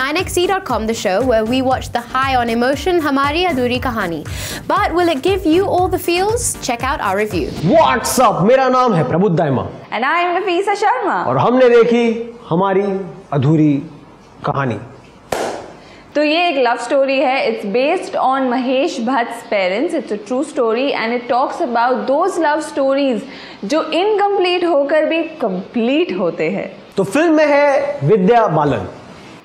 myNextC.com, the show where we watch the high on emotion, Hamari Adhuri Kahani. But will it give you all the feels? Check out our review. What's up? मेरा नाम है प्रबुद्ध दाइमा And I am Nafisa Sharma. और हमने देखी हमारी अधूरी कहानी। तो ये एक लव स्टोरी है. It's based on Mahesh Bhatt's parents. It's a true story and it talks about those love stories जो इनकम्प्लीट होकर भी कंप्लीट होते हैं. तो फिल्म में है Vidya Balan.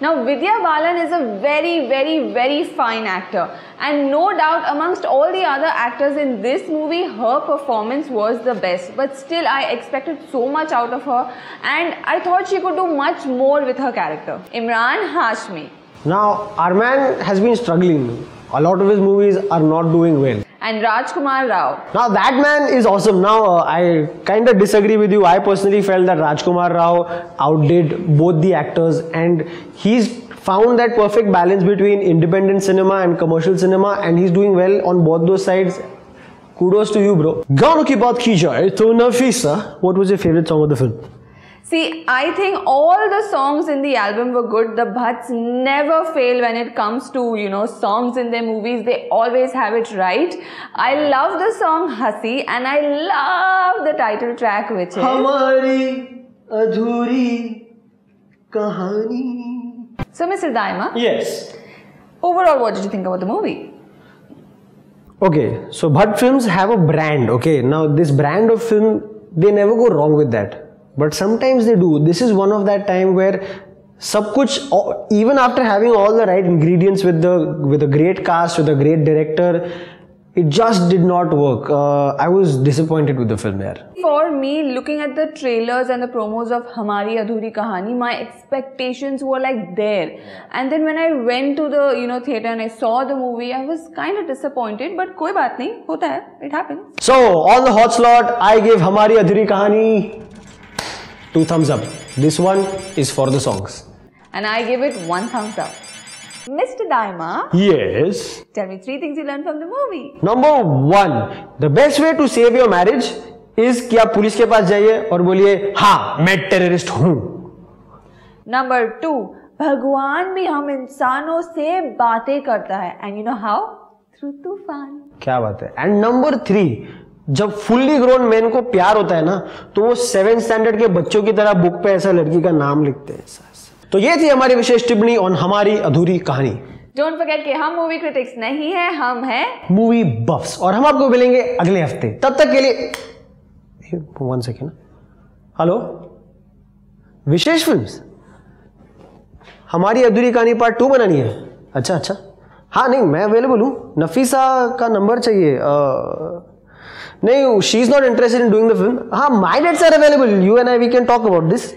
Now Vidya Balan is a very fine actor, and no doubt amongst all the other actors in this movie, her performance was the best. But still, I expected so much out of her, and I thought she could do much more with her character. Imran Hashmi. Now Arman has been struggling. A lot of his movies are not doing well. And Rajkumar Rao. Now that man is awesome. Now I kind of disagree with you. I personally felt that Rajkumar Rao outdid both the actors, and he's found that perfect balance between independent cinema and commercial cinema, and he's doing well on both those sides. Kudos to you, bro. गानों की बात की जाए तो Nafisa, what was your favorite song of the film? See, I think all the songs in the album were good. The Bhatts never fail when it comes to, songs in their movies. They always have it right. I love the song Hasi, and I love the title track, which is हमारी अधूरी कहानी. So, Mr. Daima. Yes. Overall, what did you think about the movie? Okay, so Bhatt Films have a brand. Okay, now this brand of film, they never go wrong with that. But sometimes they do. This is one of that time where सब कुछ, even after having all the right ingredients with a great cast, with a great director, it just did not work. I was disappointed with the film there. For me, looking at the trailers and the promos of Hamari Adhuri Kahani, my expectations were like there. And then when I went to the theater and I saw the movie, I was kind of disappointed. But कोई बात नहीं, होता है, it happens. So on the hot slot, I gave Hamari Adhuri Kahani 2 thumbs up. This one is for the songs. And I give it 1 thumbs up. Mr. Daima. Yes. Tell me 3 things you learned from the movie. Number 1, the best way to save your marriage is कि आप police के पास जाइए और बोलिए हाँ मैं terrorist हूँ. Number 2, भगवान भी हम इंसानों से बातें करता है. And you know how? Through तूफान. क्या बात है. And number 3, जब फुल्ली ग्रोन मैन को प्यार होता है ना, तो वो 7th स्टैंडर्ड के बच्चों की तरह बुक पे ऐसा लड़की का नाम लिखते हैं. तो ये थी हमारी विशेष टिप्पणी ऑन हमारी अधूरी कहानी. डोंट फॉरगेट कि हम मूवी क्रिटिक्स नहीं है, हम हैं मूवी बफ्स, और हम आपको मिलेंगे अगले हफ्ते. तब तक के लिए 1 सेकेंड. हेलो, विशेष फिल्म्स, हमारी अधूरी कहानी पार्ट 2 बनानी है. अच्छा, हाँ नहीं मैं अवेलेबल हूँ. नफीसा का नंबर चाहिए. नहीं, she is not interested in doing the film. हाँ, my dates are available. You and I we can talk about this.